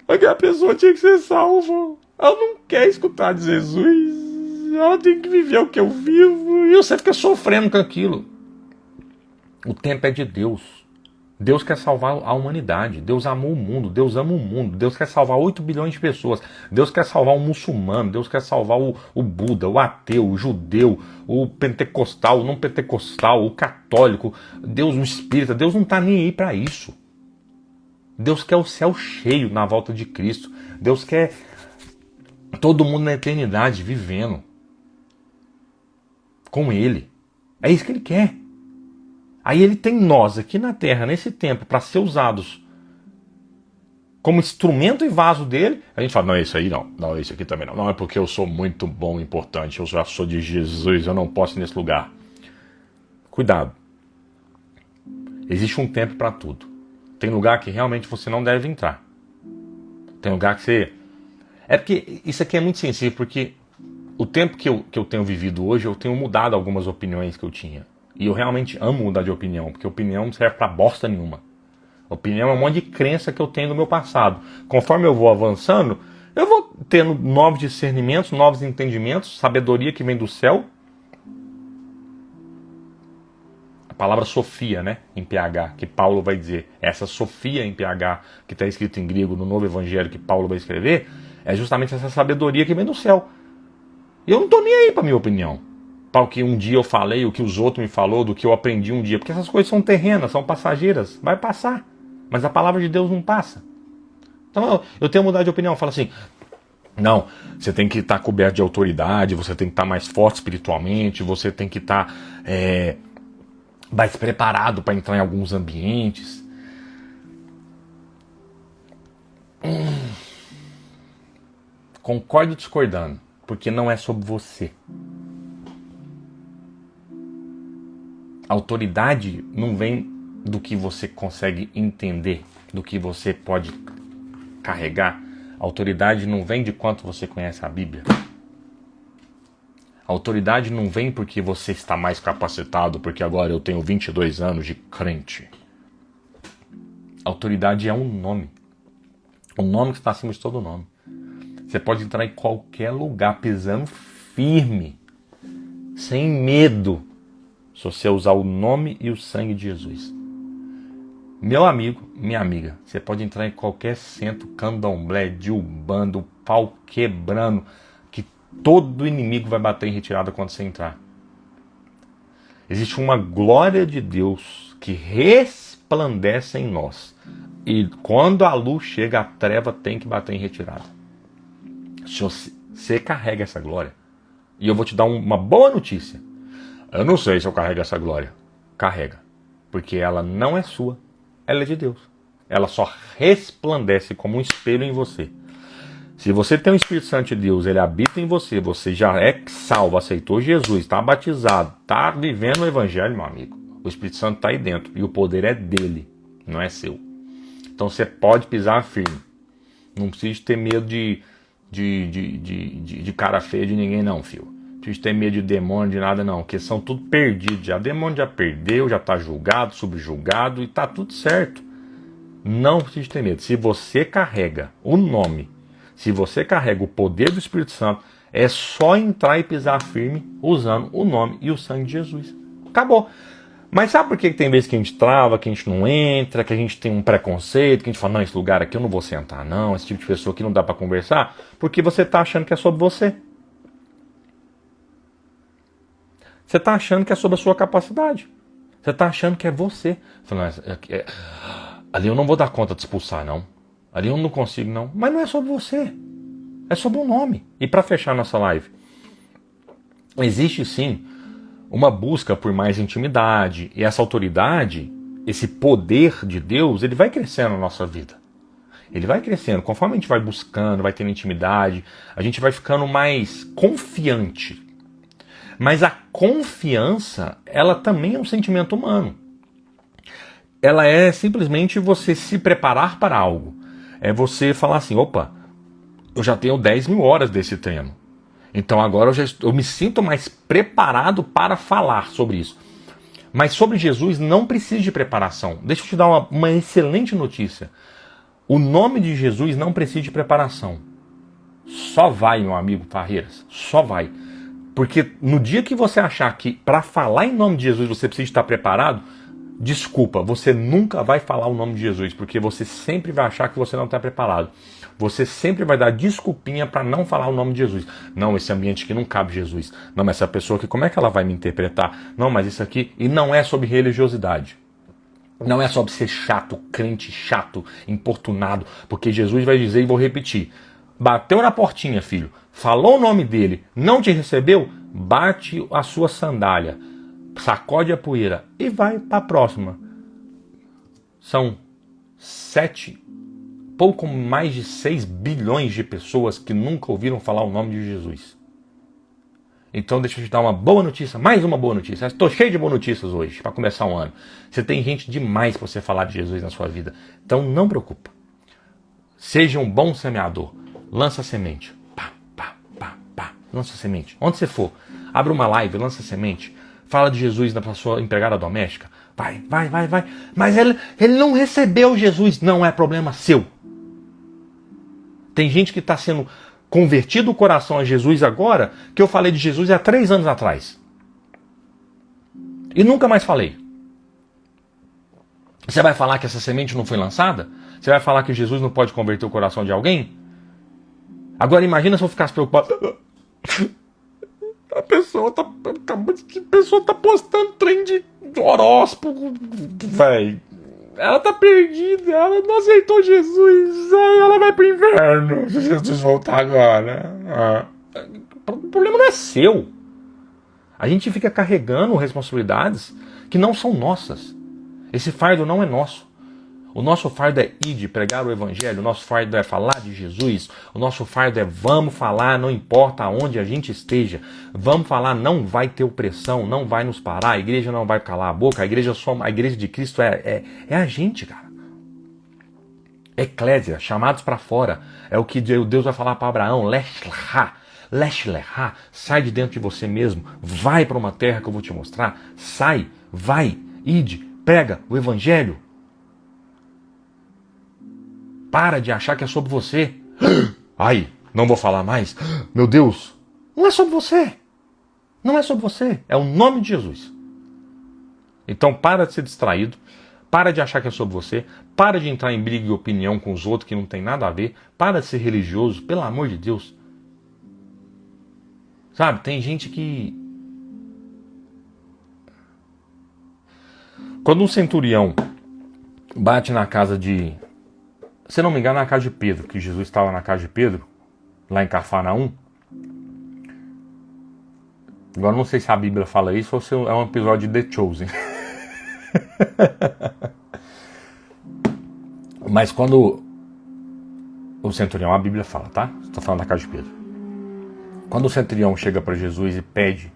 A pessoa tinha que ser salva. Ela não quer escutar de Jesus. Ela tem que viver o que eu vivo. E você fica sofrendo com aquilo. O tempo é de Deus. Deus quer salvar a humanidade. Deus amou o mundo. Deus ama o mundo. Deus quer salvar 8 bilhões de pessoas. Deus quer salvar o muçulmano. Deus quer salvar o Buda, o ateu, o judeu, o pentecostal, o não pentecostal, o católico. Deus, o espírita. Deus não está nem aí para isso. Deus quer o céu cheio na volta de Cristo. Deus quer todo mundo na eternidade vivendo com Ele. É isso que Ele quer. Aí Ele tem nós aqui na terra, nesse tempo, para ser usados como instrumento e vaso dele. A gente fala, não, isso aí não. Não, isso aqui também não. Não, é porque eu sou muito bom, importante. Eu já sou de Jesus, eu não posso ir nesse lugar. Cuidado. Existe um tempo para tudo. Tem lugar que realmente você não deve entrar. Tem lugar que você... É porque isso aqui é muito sensível, porque o tempo que eu tenho vivido hoje, eu tenho mudado algumas opiniões que eu tinha. E eu realmente amo mudar de opinião, porque opinião não serve pra bosta nenhuma. Opinião é um monte de crença que eu tenho no meu passado. Conforme eu vou avançando, eu vou tendo novos discernimentos, novos entendimentos, sabedoria que vem do céu. A palavra Sofia, né, em PH, que Paulo vai dizer. Essa Sofia em PH, que está escrito em grego no novo evangelho que Paulo vai escrever, é justamente essa sabedoria que vem do céu. E eu não estou nem aí para minha opinião. Para o que um dia eu falei, o que os outros me falou, do que eu aprendi um dia. Porque essas coisas são terrenas, são passageiras. Vai passar. Mas a palavra de Deus não passa. Então eu tenho mudado de opinião. Eu falo assim, não, você tem que estar coberto de autoridade, você tem que estar mais forte espiritualmente, você tem que estar mais preparado para entrar em alguns ambientes. Concordo discordando, porque não é sobre você. A autoridade não vem do que você consegue entender, do que você pode carregar. A autoridade não vem de quanto você conhece a Bíblia. A autoridade não vem porque você está mais capacitado, porque agora eu tenho 22 anos de crente. A autoridade é um nome. Um nome que está acima de todo nome. Você pode entrar em qualquer lugar pisando firme, sem medo, se você usar o nome e o sangue de Jesus. Meu amigo, minha amiga, você pode entrar em qualquer centro, candomblé, de umbanda, pau quebrando, que todo inimigo vai bater em retirada quando você entrar. Existe uma glória de Deus que resplandece em nós. E quando a luz chega, a treva tem que bater em retirada. Se você carrega essa glória, e eu vou te dar uma boa notícia. Eu não sei se eu carrego essa glória. Carrega. Porque ela não é sua. Ela é de Deus. Ela só resplandece como um espelho em você. Se você tem o Espírito Santo de Deus, ele habita em você, você já é salvo, aceitou Jesus, está batizado, está vivendo o Evangelho, meu amigo. O Espírito Santo está aí dentro e o poder é dele, não é seu. Então você pode pisar firme. Não precisa ter medo de cara feia de ninguém não, filho. Não precisa ter medo de demônio, de nada não, porque são tudo perdidos. Já demônio já perdeu, já está julgado, subjulgado e está tudo certo. Não precisa ter medo. Se você carrega o nome, se você carrega o poder do Espírito Santo, é só entrar e pisar firme usando o nome e o sangue de Jesus. Acabou. Mas sabe por que tem vezes que a gente trava, que a gente não entra, que a gente tem um preconceito, que a gente fala, não, esse lugar aqui eu não vou sentar, não, esse tipo de pessoa aqui não dá para conversar? Porque você está achando que é sobre você. Você está achando que é sobre a sua capacidade. Você está achando que é você. Falando, ali eu não vou dar conta de expulsar, não. Ali eu não consigo, não. Mas não é sobre você. É sobre o nome. E para fechar nossa live, existe sim uma busca por mais intimidade. E essa autoridade, esse poder de Deus, ele vai crescendo na nossa vida. Ele vai crescendo. Conforme a gente vai buscando, vai tendo intimidade, a gente vai ficando mais confiante. Mas a confiança, ela também é um sentimento humano. Ela é simplesmente você se preparar para algo. É você falar assim, opa, eu já tenho 10 mil horas desse treino. Então agora eu me sinto mais preparado para falar sobre isso. Mas sobre Jesus não precisa de preparação. Deixa eu te dar uma excelente notícia. O nome de Jesus não precisa de preparação. Só vai, meu amigo Parreiras, só vai. Porque no dia que você achar que para falar em nome de Jesus você precisa estar preparado, desculpa, você nunca vai falar o nome de Jesus, porque você sempre vai achar que você não está preparado. Você sempre vai dar desculpinha para não falar o nome de Jesus. Não, esse ambiente aqui não cabe Jesus. Não, mas essa pessoa aqui, como é que ela vai me interpretar? Não, mas isso aqui... E não é sobre religiosidade. Não é sobre ser chato, crente chato, importunado, porque Jesus vai dizer, e vou repetir, bateu na portinha, filho, falou o nome dele, não te recebeu, bate a sua sandália, sacode a poeira e vai para a próxima. São pouco mais de 6 bilhões de pessoas que nunca ouviram falar o nome de Jesus. Então deixa eu te dar uma boa notícia, mais uma boa notícia. Estou cheio de boas notícias hoje, para começar o ano. Você tem gente demais para você falar de Jesus na sua vida. Então não preocupa. Seja um bom semeador. Lança semente. Pá, pá, pá, pá. Lança semente. Onde você for, abre uma live, lança semente. Fala de Jesus na sua empregada doméstica. Vai. Mas ele não recebeu Jesus. Não é problema seu. Tem gente que está sendo convertido o coração a Jesus agora, que eu falei de Jesus há 3 anos atrás. E nunca mais falei. Você vai falar que essa semente não foi lançada? Você vai falar que Jesus não pode converter o coração de alguém? Agora imagina se eu ficasse preocupado. A pessoa tá postando trem de horóscopo, velho. Ela tá perdida, ela não aceitou Jesus, ela vai pro inferno se Jesus voltar agora. O problema não é seu. A gente fica carregando responsabilidades que não são nossas. Esse fardo não é nosso. O nosso fardo é ir de pregar o evangelho, o nosso fardo é falar de Jesus, o nosso fardo é vamos falar, não importa aonde a gente esteja, vamos falar, não vai ter opressão, não vai nos parar, a igreja não vai calar a boca, a igreja de Cristo é a gente, cara. Eclésia, chamados para fora, é o que Deus vai falar para Abraão, Lech lecha, sai de dentro de você mesmo, vai para uma terra que eu vou te mostrar, sai, vai, ide, prega o evangelho. Para de achar que é sobre você. Ai, não vou falar mais. Meu Deus, não é sobre você. Não é sobre você. É o nome de Jesus. Então para de ser distraído. Para de achar que é sobre você. Para de entrar em briga e opinião com os outros que não tem nada a ver. Para de ser religioso, pelo amor de Deus. Sabe, tem gente que... Quando um centurião bate na casa de... Se não me engano, na casa de Pedro, que Jesus estava na casa de Pedro, lá em Cafarnaum. Agora não sei se a Bíblia fala isso ou se é um episódio de The Chosen. Mas quando o centurião, a Bíblia fala, tá? Estou falando da casa de Pedro. Quando o centurião chega para Jesus e pede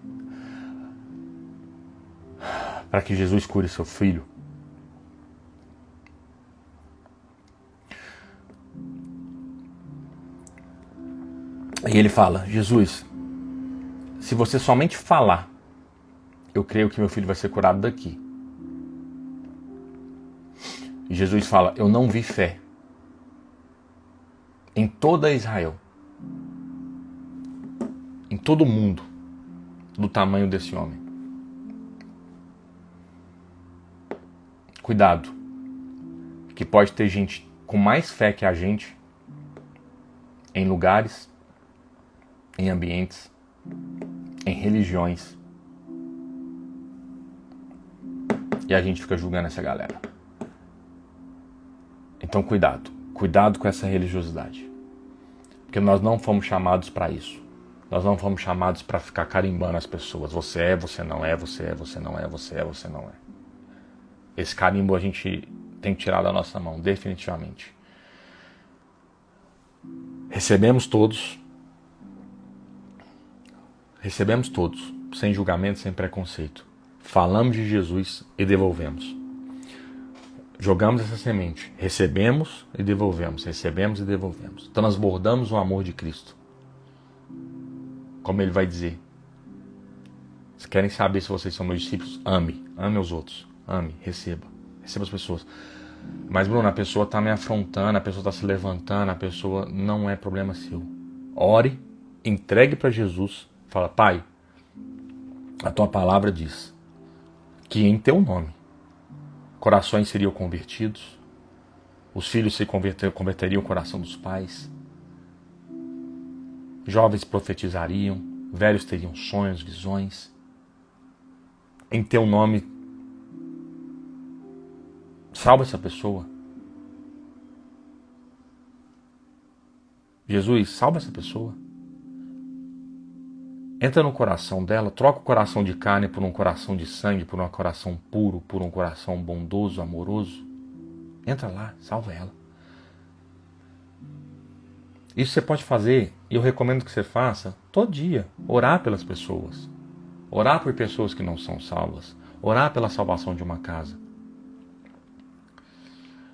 para que Jesus cure seu filho, e ele fala, Jesus, se você somente falar, eu creio que meu filho vai ser curado daqui. E Jesus fala, eu não vi fé em toda Israel, em todo o mundo, do tamanho desse homem. Cuidado, que pode ter gente com mais fé que a gente, em lugares, em ambientes, em religiões. E a gente fica julgando essa galera. Então cuidado com essa religiosidade. Porque nós não fomos chamados para isso. Nós não fomos chamados para ficar carimbando as pessoas. Você é, você não é, você é, você não é, você é, você não é. Esse carimbo a gente tem que tirar da nossa mão, definitivamente. Recebemos todos, sem julgamento, sem preconceito. Falamos de Jesus e devolvemos. Jogamos essa semente, recebemos e devolvemos, recebemos e devolvemos. Transbordamos o amor de Cristo. Como ele vai dizer. Se querem saber se vocês são meus discípulos, ame os outros, ame, receba as pessoas. Mas Bruno, a pessoa está me afrontando, a pessoa está se levantando, a pessoa não é problema seu. Ore, entregue para Jesus, fala, Pai, a tua palavra diz que em teu nome corações seriam convertidos, os filhos se converteriam o coração dos pais, jovens profetizariam, velhos teriam sonhos, visões. Em teu nome Salva essa pessoa. Jesus, salva essa pessoa. Entra no coração dela, troca o coração de carne por um coração de sangue, por um coração puro, por um coração bondoso, amoroso. Entra lá, salva ela. Isso você pode fazer, e eu recomendo que você faça todo dia. Orar pelas pessoas. Orar por pessoas que não são salvas. Orar pela salvação de uma casa.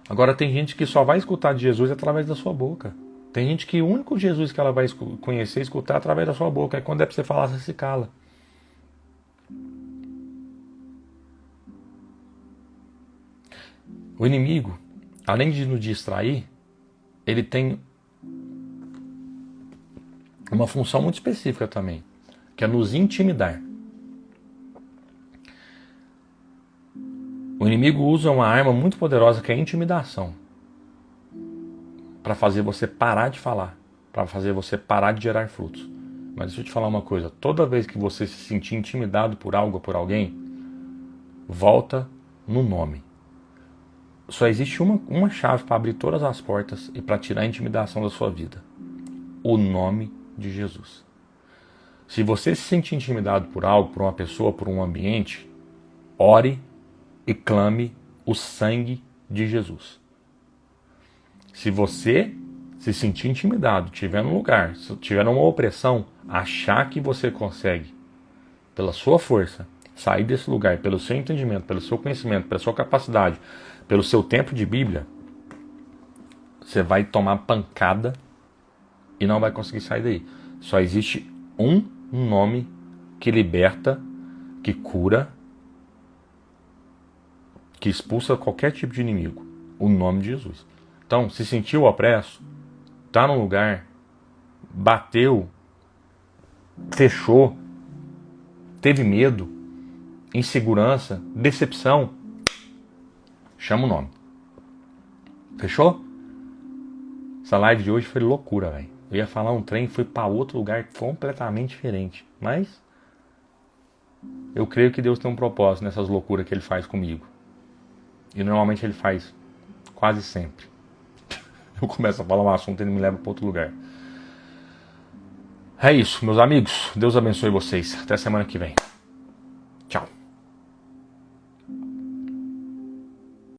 Agora tem gente que só vai escutar de Jesus através da sua boca. Tem gente que o único Jesus que ela vai conhecer e escutar é através da sua boca. É quando é para você falar, você se cala. O inimigo, além de nos distrair, ele tem uma função muito específica também, que é nos intimidar. O inimigo usa uma arma muito poderosa que é a intimidação, para fazer você parar de falar, para fazer você parar de gerar frutos. Mas deixa eu te falar uma coisa, toda vez que você se sentir intimidado por algo ou por alguém, volta no nome. Só existe uma chave para abrir todas as portas e para tirar a intimidação da sua vida. O nome de Jesus. Se você se sentir intimidado por algo, por uma pessoa, por um ambiente, ore e clame o sangue de Jesus. Se você se sentir intimidado, estiver num lugar, se tiver numa opressão, achar que você consegue, pela sua força, sair desse lugar, pelo seu entendimento, pelo seu conhecimento, pela sua capacidade, pelo seu tempo de Bíblia, você vai tomar pancada e não vai conseguir sair daí. Só existe um nome que liberta, que cura, que expulsa qualquer tipo de inimigo. O nome de Jesus. Então, se sentiu opresso, tá num lugar, bateu, fechou, teve medo, insegurança, decepção, chama o nome. Fechou? Essa live de hoje foi loucura, velho. Eu ia falar um trem, foi para outro lugar completamente diferente. Mas eu creio que Deus tem um propósito nessas loucuras que Ele faz comigo. E normalmente Ele faz quase sempre. Eu começo a falar um assunto e Ele me leva para outro lugar. É isso, meus amigos. Deus abençoe vocês. Até semana que vem.